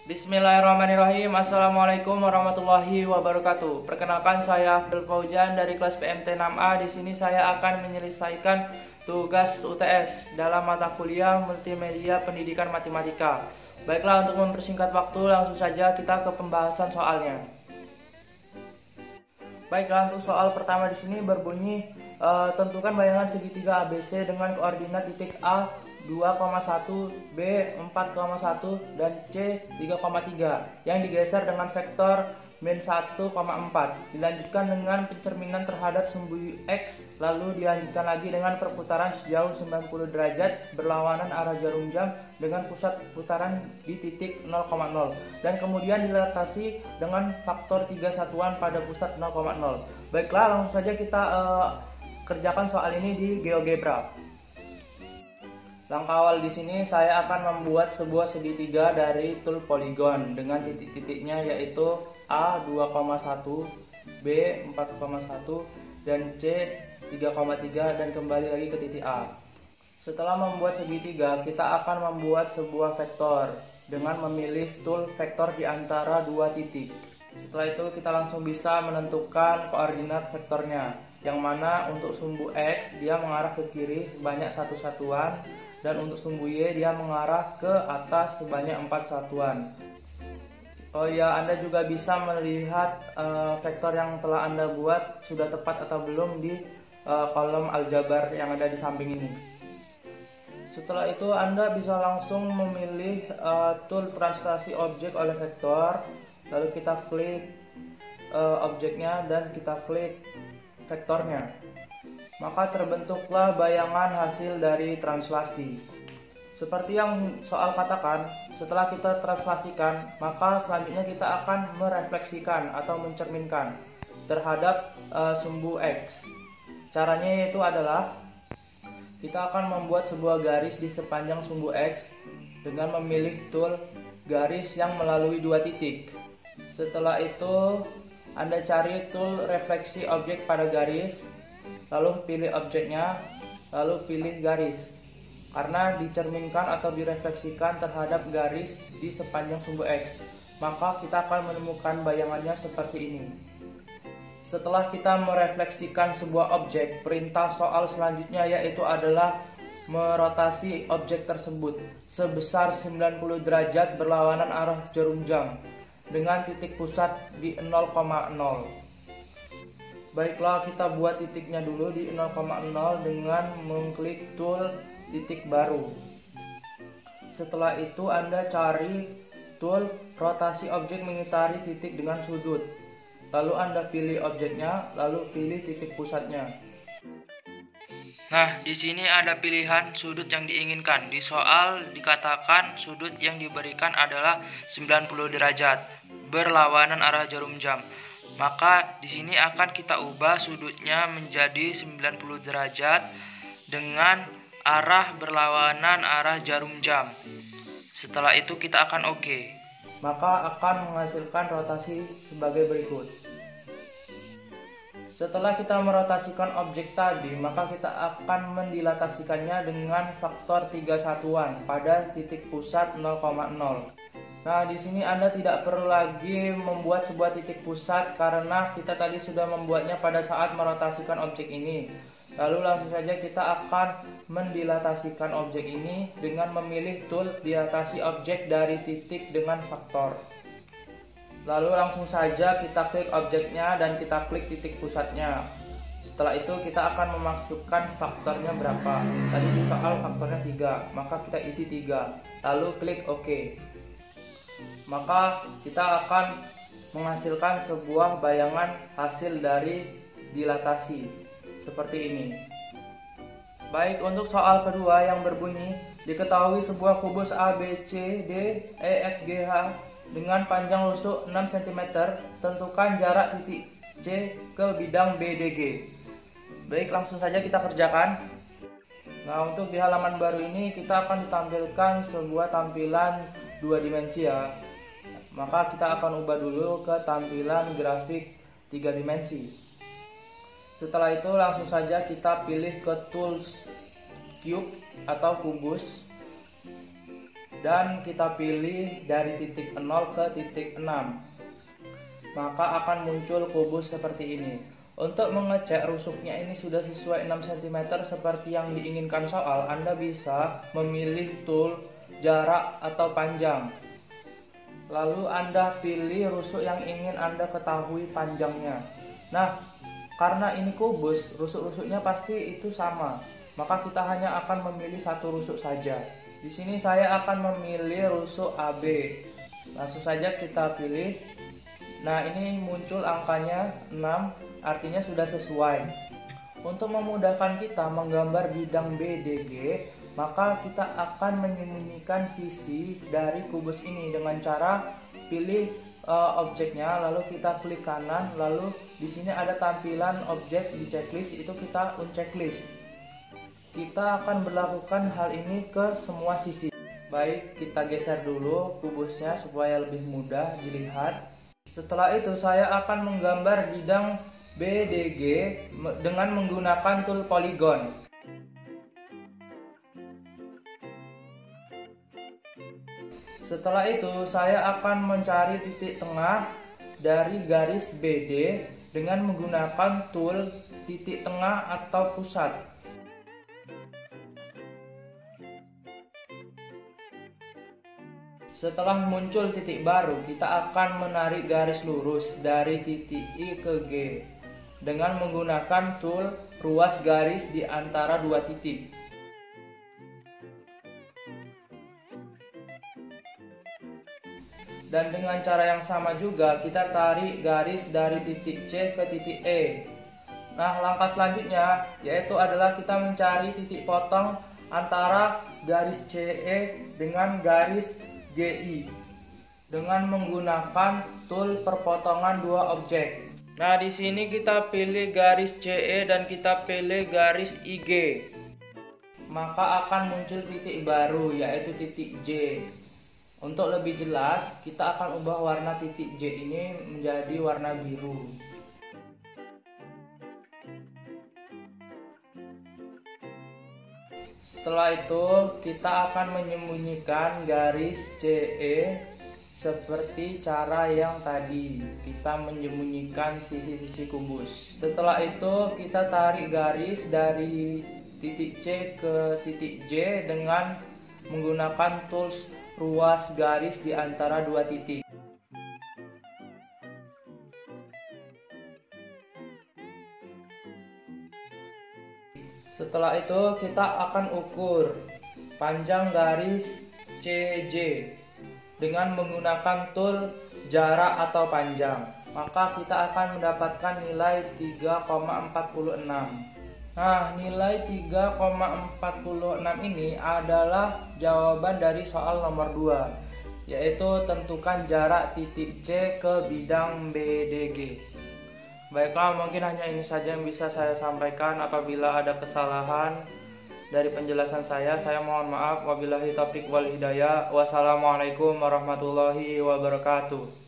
Bismillahirrahmanirrahim. Assalamualaikum warahmatullahi wabarakatuh. Perkenalkan, saya Abdul Fauzan dari kelas PMT 6A. Di sini saya akan menyelesaikan tugas UTS dalam mata kuliah Multimedia Pendidikan Matematika. Baiklah, untuk mempersingkat waktu, langsung saja kita ke pembahasan soalnya. Baiklah, untuk soal pertama di sini berbunyi tentukan bayangan segitiga ABC dengan koordinat titik A 2,1, B 4,1, dan C 3,3 yang digeser dengan vektor min 1,4. Dilanjutkan dengan pencerminan terhadap sumbu X, lalu dilanjutkan lagi dengan perputaran sejauh 90 derajat berlawanan arah jarum jam dengan pusat putaran di titik 0,0, dan kemudian dilatasi dengan faktor 3 satuan pada pusat 0,0. Baiklah, langsung saja kita kerjakan soal ini di GeoGebra. Langkah awal di sini saya akan membuat sebuah segitiga dari tool polygon dengan titik-titiknya yaitu A 2,1, B 4,1, dan C 3,3, dan kembali lagi ke titik A. Setelah membuat segitiga, kita akan membuat sebuah vektor dengan memilih tool vektor di antara dua titik. Setelah itu kita langsung bisa menentukan koordinat vektornya, yang mana untuk sumbu X dia mengarah ke kiri sebanyak 1 satuan, dan untuk sumbu Y dia mengarah ke atas sebanyak 4 satuan. Oh ya, Anda juga bisa melihat vektor yang telah Anda buat sudah tepat atau belum di kolom aljabar yang ada di samping ini. Setelah itu Anda bisa langsung memilih tool translasi objek oleh vektor, lalu kita klik objeknya dan kita klik vektornya. Maka terbentuklah bayangan hasil dari translasi. Seperti yang soal katakan, setelah kita translasikan, maka selanjutnya kita akan merefleksikan atau mencerminkan terhadap sumbu X. Caranya yaitu adalah kita akan membuat sebuah garis di sepanjang sumbu X dengan memilih tool garis yang melalui dua titik. Setelah itu Anda cari tool refleksi objek pada garis, lalu pilih objeknya, lalu pilih garis. Karena dicerminkan atau direfleksikan terhadap garis di sepanjang sumbu X, maka kita akan menemukan bayangannya seperti ini. Setelah kita merefleksikan sebuah objek, perintah soal selanjutnya yaitu adalah merotasi objek tersebut sebesar 90 derajat berlawanan arah jarum jam dengan titik pusat di 0,0. Baiklah, kita buat titiknya dulu di 0,0 dengan mengklik tool titik baru. Setelah itu Anda cari tool rotasi objek mengitari titik dengan sudut. Lalu Anda pilih objeknya, lalu pilih titik pusatnya. Nah, di sini ada pilihan sudut yang diinginkan. Di soal dikatakan sudut yang diberikan adalah 90 derajat berlawanan arah jarum jam. Maka di sini akan kita ubah sudutnya menjadi 90 derajat dengan arah berlawanan arah jarum jam. Setelah itu kita akan OK. Maka akan menghasilkan rotasi sebagai berikut. Setelah kita merotasikan objek tadi, maka kita akan mendilatasikannya dengan faktor 3 satuan pada titik pusat 0,0. Nah, di sini Anda tidak perlu lagi membuat sebuah titik pusat karena kita tadi sudah membuatnya pada saat merotasikan objek ini. Lalu langsung saja kita akan mendilatasikan objek ini dengan memilih tool dilatasi objek dari titik dengan faktor. Lalu langsung saja kita klik objeknya dan kita klik titik pusatnya. Setelah itu kita akan memasukkan faktornya berapa. Tadi di soal faktornya 3, maka kita isi 3. Lalu klik OK. Maka kita akan menghasilkan sebuah bayangan hasil dari dilatasi seperti ini. Baik, untuk soal kedua yang berbunyi diketahui sebuah kubus A, B, C, D, E, F, G, H dengan panjang lusuk 6 cm, tentukan jarak titik C ke bidang BDG. Baik, langsung saja kita kerjakan. Nah, untuk di halaman baru ini kita akan ditampilkan sebuah tampilan 2 dimensi ya. Maka kita akan ubah dulu ke tampilan grafik 3 dimensi. Setelah itu langsung saja kita pilih ke tools cube atau kubus. dan kita pilih dari titik 0 ke titik 6, maka akan muncul kubus seperti ini. Untuk mengecek rusuknya ini sudah sesuai 6 cm seperti yang diinginkan soal, Anda bisa memilih tool jarak atau panjang. Lalu Anda pilih rusuk yang ingin Anda ketahui panjangnya. Nah, karena ini kubus, rusuk-rusuknya pasti itu sama, maka kita hanya akan memilih satu rusuk saja. Di sini saya akan memilih rusuk AB. Langsung saja kita pilih. Nah, ini muncul angkanya 6, artinya sudah sesuai. Untuk memudahkan kita menggambar bidang BDG, maka kita akan menyembunyikan sisi dari kubus ini dengan cara pilih objeknya, lalu kita klik kanan, lalu di sini ada tampilan objek di checklist, itu kita unchecklist. Kita akan berlakukan hal ini ke semua sisi. Baik, kita geser dulu kubusnya supaya lebih mudah dilihat. Setelah itu saya akan menggambar bidang BDG dengan menggunakan tool polygon. Setelah itu saya akan mencari titik tengah dari garis BD dengan menggunakan tool titik tengah atau pusat. Setelah muncul titik baru, kita akan menarik garis lurus dari titik I ke G dengan menggunakan tool ruas garis di antara dua titik. Dan dengan cara yang sama juga kita tarik garis dari titik C ke titik E. Nah, langkah selanjutnya yaitu adalah kita mencari titik potong antara garis CE dengan garis GI dengan menggunakan tool perpotongan dua objek. Nah, di sini kita pilih garis CE dan kita pilih garis IG. Maka akan muncul titik baru yaitu titik J. Untuk lebih jelas, kita akan ubah warna titik J ini menjadi warna biru. Setelah itu kita akan menyembunyikan garis CE seperti cara yang tadi kita menyembunyikan sisi-sisi kubus. Setelah itu kita tarik garis dari titik C ke titik J dengan menggunakan tools ruas garis di antara dua titik. Setelah itu kita akan ukur panjang garis CJ dengan menggunakan tool jarak atau panjang. Maka kita akan mendapatkan nilai 3,46. Nah, nilai 3,46 ini adalah jawaban dari soal nomor 2, yaitu tentukan jarak titik C ke bidang BDG. Baiklah, mungkin hanya ini saja yang bisa saya sampaikan. Apabila ada kesalahan dari penjelasan saya mohon maaf. Wabillahi taufiq wal hidayah. Wassalamualaikum warahmatullahi wabarakatuh.